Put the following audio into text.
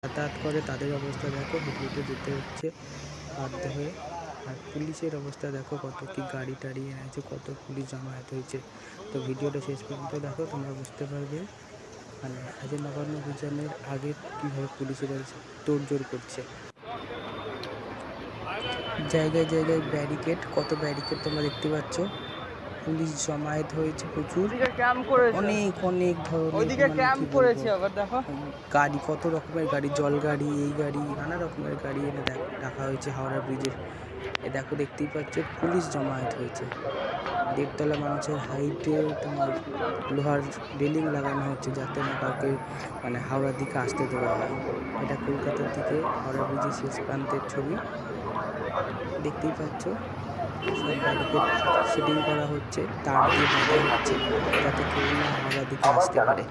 যাতায়াত করে তাদের অবস্থা দেখো, হেঁটে হেঁটে যেতে হচ্ছে বাধ্য হয়ে। আর পুলিশের অবস্থা দেখো, কত কি গাড়ি টাড়ি এনেছে, কত পুলিশ জমায়েত হয়েছে। তো ভিডিওটা শেষ পর্যন্ত দেখো, তোমরা বুঝতে পারবে মানে আজ নবান্ন অভিযানের আগে কীভাবে পুলিশেরা তোড়জোড় করছে। জায়গায় জায়গায় ব্যারিকেড, কত ব্যারিকেড তোমরা দেখতে পাচ্ছ। পুলিশ জমায়েত হয়েছে প্রচুর, অনেক অনেক ধরনের গাড়ি, কত রকমের গাড়ি, জল গাড়ি, এই গাড়ি, নানা রকমের গাড়ি এনে রাখা হয়েছে হাওড়া ব্রিজের। দেখো, দেখতেই পাচ্ছ পুলিশ জমায়েত হয়েছে। 1.5 তলা মানুষের হাইটে তোমার লোহার রেলিং লাগানো হচ্ছে, যাতে না কাউকে মানে হাওড়ার দিকে আসতে দেওয়া হয়। এটা কলকাতার দিকে হাওড়া ব্রিজের শেষ প্রান্তের ছবি, দেখতেই পাচ্ছ। সব ব্যারিকেড সেটিং করা হচ্ছে, তার দিয়ে বাঁধা হচ্ছে, যাতে কেউ না হাওড়ার দিকে আসতে পারে।